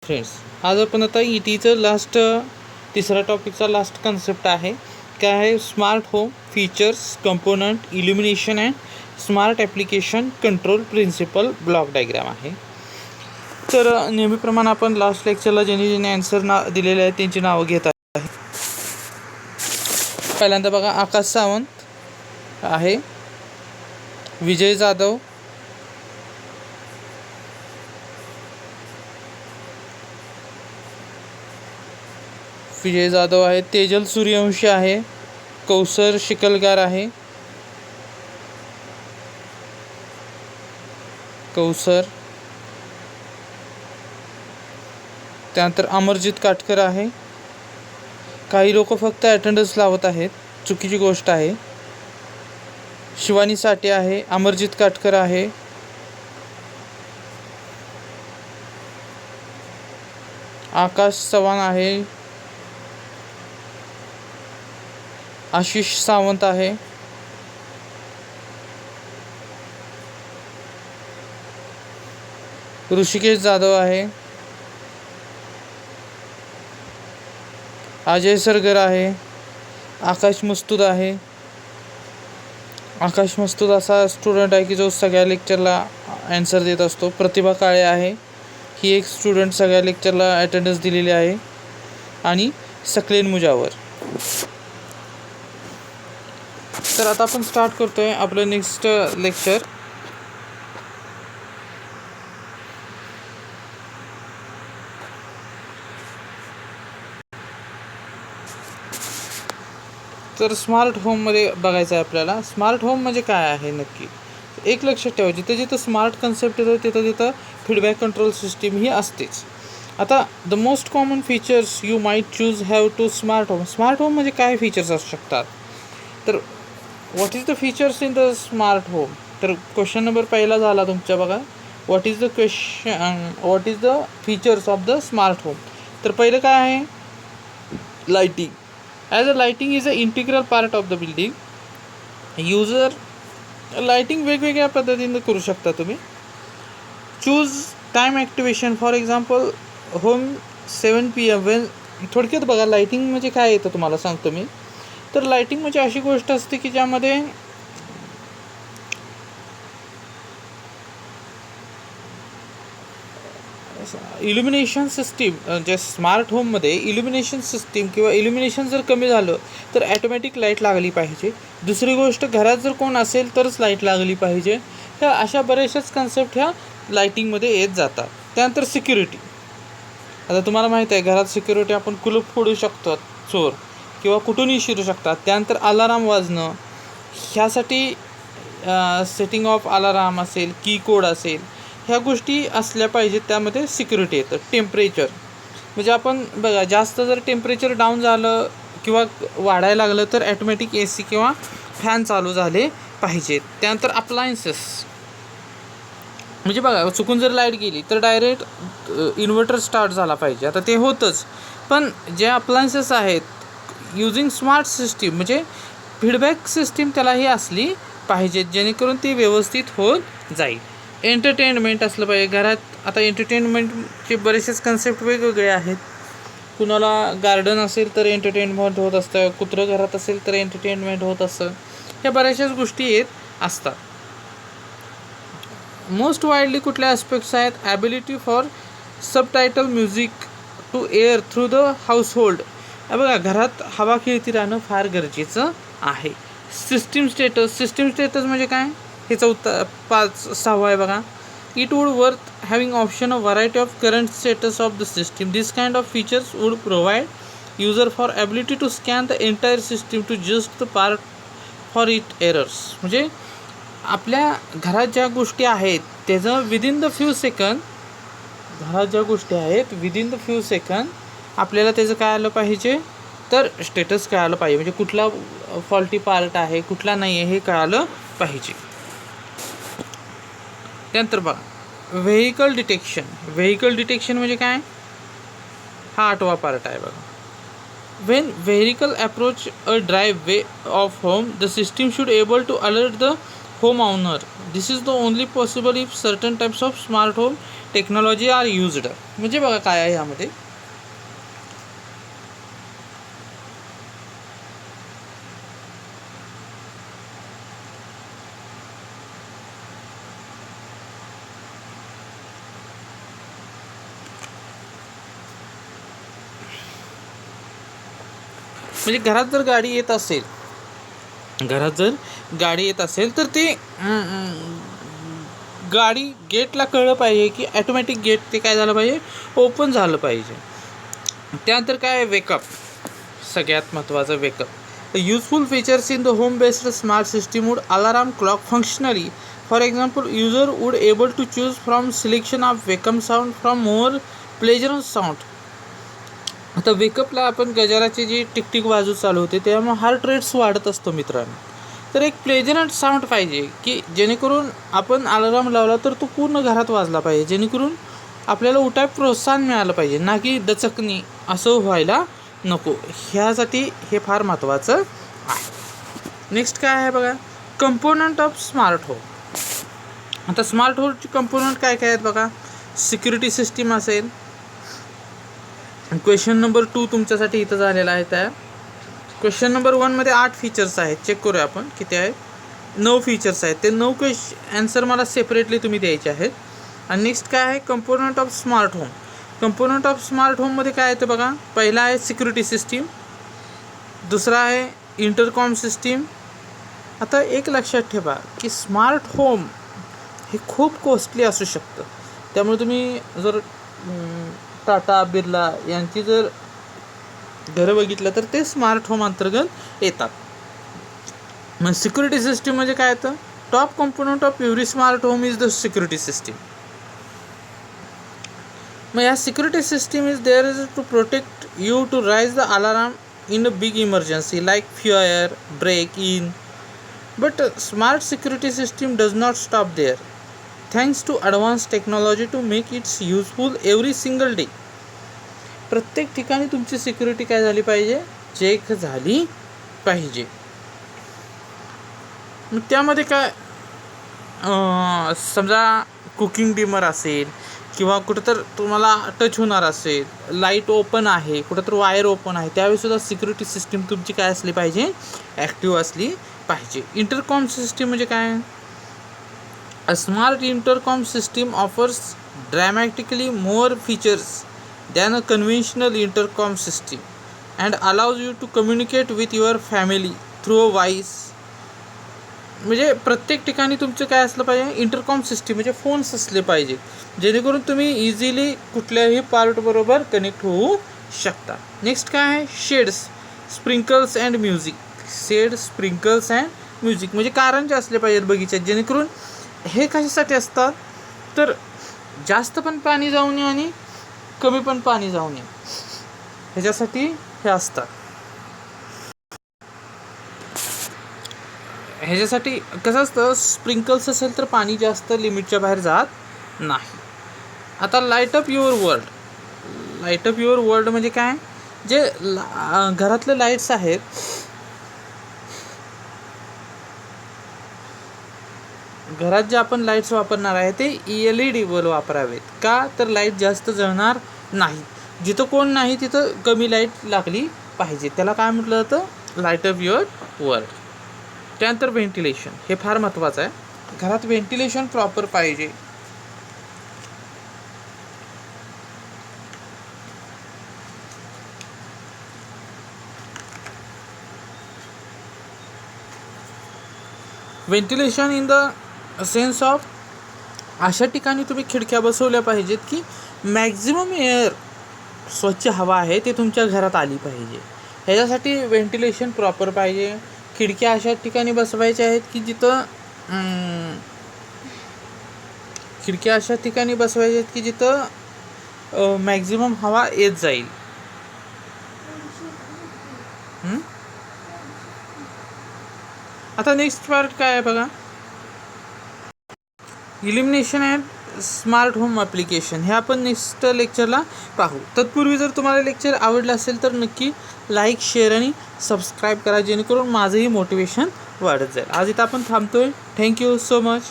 Friends, आज आपण आता ईटीचं तिसरा टॉपिकचा लास्ट कन्सेप्ट आहे. काय आहे? Smart home features, component, illumination and smart application control principle block diagram आहे. तर नेहमीप्रमाणे आपण लास्ट लेक्चरला ज्यांनी आन्सर दिलेले आहेत त्यांची नावं घेत आहे. पहिल्यांदा बघा, आकाश सावंत आहे, विजय जाधव, आहे, तेजल सूर्यवंशी आहे, कौसर शिकलगार आहे, त्यानंतर अमरजित काटकर आहे. काही लोक फक्त अटेंडन्स लावत आहेत, चुकीची गोष्ट आहे. शिवानी साठे आहे, अमरजित काटकर आहे, आकाश चव्हाण आहे, आशिष सावंत आहे, ऋषिकेश जाधव आहे, अजय सरगर आहे, आकाश मस्तूद आहे. आकाश मस्तूद असा स्टुडंट आहे की जो सगळ्या लेक्चरला आन्सर देत असतो. प्रतिभा काळे आहे, ही एक स्टुडंट सगळ्या लेक्चरला अटेंडन्स दिलेली आहे. आणि सकलेन मुजावर. तर आता आपण स्टार्ट करतोय आपलं नेक्स्ट लेक्चर. तर स्मार्ट होममध्ये बघायचं आहे आपल्याला. स्मार्ट होम म्हणजे काय आहे नक्की. एक लक्षात ठेवा, जिथं जिथं स्मार्ट कन्सेप्ट येतो तिथं तिथं फीडबॅक कंट्रोल सिस्टीम ही असतेच. आता the most common features you might choose have to smart home. Smart home म्हणजे काय फीचर्स असू शकतात. तर what is the features in the smart home. तर क्वेश्चन नंबर पहिला झाला तुमच्या बघा, what is the features of the smart home. तर पहिलं काय आहे? Lighting. As a lighting is a integral part of the building. User lighting वेगवेगळ्या पद्धतीने करू शकता तुम्ही. Choose time activation. For example home 7 PM Wien. थोडक्यात बघा, लाईटिंग म्हणजे काय येतं तुम्हाला सांगतो मी. तर लाईटिंग म्हणजे अशी गोष्ट असते की ज्यामध्ये इल्युमिनेशन सिस्टीम, जे स्मार्ट होममध्ये इल्युमिनेशन सिस्टीम किंवा इल्युमिनेशन जर कमी झालं तर ॲटोमॅटिक लाईट लागली पाहिजे. दुसरी गोष्ट, घरात जर कोण असेल तरच लाईट लागली पाहिजे. ह्या अशा बऱ्याचशाच कन्सेप्ट ह्या लाईटिंगमध्ये येत जातात. त्यानंतर सिक्युरिटी. आता तुम्हाला माहीत आहे, घरात सिक्युरिटी आपण कुलूप फोडू शकतो, चोर किंवा कुठूनही शिरू शकतात. त्यानंतर अलाराम वाजणं, ह्यासाठी सेटिंग ऑफ अलाराम असेल, की कोड असेल, ह्या गोष्टी असल्या पाहिजेत. त्यामध्ये सिक्युरिटी येतं. टेम्परेचर म्हणजे आपण बघा, जास्त जर टेम्परेचर डाऊन झालं किंवा वाढायला लागलं तर ॲटोमॅटिक AC किंवा फॅन चालू झाले पाहिजेत. त्यानंतर अप्लायन्सेस म्हणजे बघा, चुकून जर लाईट गेली तर डायरेक्ट इन्व्हर्टर स्टार्ट झाला पाहिजे. आता ते होतंच, पण जे अप्लायन्सेस आहेत युजिंग स्मार्ट सिस्टीम म्हणजे फीडबॅक सिस्टीम त्यालाही असली पाहिजेत, जेणेकरून ती व्यवस्थित होत जाईल. एंटरटेनमेंट असलं पाहिजे घरात. आता एंटरटेनमेंटचे बरेचसेच कन्सेप्ट वेगवेगळे आहेत. कुणाला गार्डन असेल तर एंटरटेनमेंट होत असतं, कुत्रं घरात असेल तर एंटरटेनमेंट होत असतं. ह्या बऱ्याचशाच गोष्टी येत असतात. मोस्ट वाईडली कुठल्या ॲस्पेक्ट्स आहेत? Ability for subtitle music to air through the household. बघा, घरात हवा खेळती राहणं फार गरजेचं आहे. सिस्टीम स्टेटस म्हणजे काय? हे 6वं आहे बघा. It would worth having option of variety of current status of the system. This kind of features would provide user for ability to scan the entire system to just the part for it errors. म्हणजे आपल्या घरात ज्या गोष्टी आहेत त्याचं within the few second आपल्याला त्याचं काय आलं पाहिजे, तर स्टेटस कळालं पाहिजे. म्हणजे कुठला फॉल्टी पार्ट आहे, कुठला नाही आहे, हे कळालं पाहिजे. त्यानंतर बघा, व्हेकल डिटेक्शन म्हणजे काय? हा 8वा पार्ट आहे बघा. When vehicle approach a driveway of home, the system should able to alert the homeowner. This is the only possible if certain types of smart home technology are used. म्हणजे बघा काय आहे यामध्ये, म्हणजे घरात जर गाडी येत असेल, तर ते गाडी गेटला कळलं पाहिजे की ॲटोमॅटिक गेट ते काय झालं पाहिजे, ओपन झालं पाहिजे. त्यानंतर काय, वेकअप, सगळ्यात महत्त्वाचं wake up. Useful features in the home based smart system would alarm clock functionally. For example, user would able to choose from selection of wake up sound from more pleasure sound. आता वेकअपला आपण गजाराची जी टिकटिक वाजू चालू होते त्यामुळे हार्ट रेट्स वाढत असतो मित्रांनो. तर एक प्लेजरंट साऊंड पाहिजे की जेणेकरून आपण अलार्म लावला तर तो पूर्ण घरात वाजला पाहिजे, जेणेकरून आपल्याला उठाय प्रोत्साहन मिळालं पाहिजे, ना की दचकणी असं व्हायला नको. ह्यासाठी हे फार महत्त्वाचं आहे. नेक्स्ट काय आहे बघा, कंपोनंट ऑफ स्मार्ट होम. आता स्मार्ट होमचे कंपोनंट काय काय आहेत बघा, सिक्युरिटी सिस्टीम असेल. क्वेश्चन नंबर 2 तुमच्यासाठी इथं झालेला आहे. त्या क्वेश्चन नंबर 1मध्ये 8 फीचर्स आहेत. चेक करूया आपण किती आहेत. 9 फीचर्स आहेत. ते 9 आन्सर मला सेपरेटली तुम्ही द्यायचे आहेत. आणि नेक्स्ट काय आहे, component of smart home. Component of smart होममध्ये काय येतं बघा, पहिला आहे सिक्युरिटी सिस्टीम, दुसरा आहे इंटरकॉम सिस्टीम. आता एक लक्षात ठेवा की स्मार्ट होम हे खूप कॉस्टली असू शकतं. त्यामुळे तुम्ही जर टाटा बिर्ला यांची जर घरं बघितलं तर ते स्मार्ट होम अंतर्गत येतात. मग सिक्युरिटी सिस्टीम म्हणजे काय येतं, top component of every smart home is the security system. मग या security system is there is to protect you to rise the alarm in a big emergency like fire, break in. But smart security system does not stop there. Thanks to advance technology to make its useful every single day. प्रत्येक ठिकाणी तुमची security काय झाली पाहिजे, check झाली पाहिजे. मग त्यामध्ये काय, समजा कुकिंग डिमर असेल किंवा कुठं तर तुम्हाला टच होणार असेल, लाईट ओपन आहे, कुठं तर वायर ओपन आहे, त्यावेळीसुद्धा सिक्युरिटी सिस्टीम तुमची काय असली पाहिजे, ॲक्टिव्ह असली पाहिजे. इंटरकॉम सिस्टीम म्हणजे काय, a smart intercom system offers dramatically more features than a conventional intercom system and allows you to communicate with your family through a voice. म्हणजे प्रत्येक ठिकाणी तुमचं काय असलं पाहिजे, इंटरकॉम सिस्टीम म्हणजे फोन्स असले पाहिजे, जेणेकरून तुम्ही इझिली कुठल्याही पार्टबरोबर कनेक्ट होऊ शकता. नेक्स्ट काय आहे, shades, sprinkles and music. Shade, sprinkles and music म्हणजे कारंजे असले पाहिजेत बगीच्यात, जेणेकरून हे कशासाठी असतात तर जास्त पण पाणी जाऊ नये आणि कमी पण पाणी जाऊ नये, ह्याच्यासाठी हे असतात. ह्याच्यासाठी कसं असतं, स्प्रिंकल्स असेल तर पाणी जास्त लिमिटच्या बाहेर जात नाही. आता light up your world. Light up your world म्हणजे काय, जे घरातले लाईट्स आहेत, घरात जे आपण लाईट्स वापरणार आहे ते LED बल्ब वापरावेत. का तर लाईट जास्त जळणार नाही. जिथं कोण नाही तिथं कमी लाईट लागली पाहिजे, त्याला काय म्हटलं जातं, लाईट अप युअर वर्ल्ड. त्यानंतर व्हेंटिलेशन, हे फार महत्त्वाचं आहे. घरात व्हेंटिलेशन प्रॉपर पाहिजे. Ventilation in the sense of, अशा ठिकाणी तुम्ही खिडक्या बसवल्या पाहिजेत की मॅक्झिमम एअर, स्वच्छ हवा आहे ते तुमच्या घरात आली पाहिजे. ह्याच्यासाठी व्हेंटिलेशन प्रॉपर पाहिजे. खिडक्या अशा ठिकाणी बसवायच्या आहेत की जिथं खिडक्या अशा ठिकाणी बसवायच्या आहेत की जिथं मॅक्झिमम हवा येत जाईल. आता नेक्स्ट पार्ट काय आहे बघा, इल्युमिनेशन अँड स्मार्ट होम ॲप्लिकेशन. हे आपण नेक्स्ट लेक्चरला पाहू. तत्पूर्वी जर तुम्हाला लेक्चर आवडलं असेल तर नक्की लाईक, शेअर आणि सबस्क्राईब करा, जेणेकरून माझंही मोटिवेशन वाढत जाईल. आज इथं आपण थांबतोय. Thank you so much.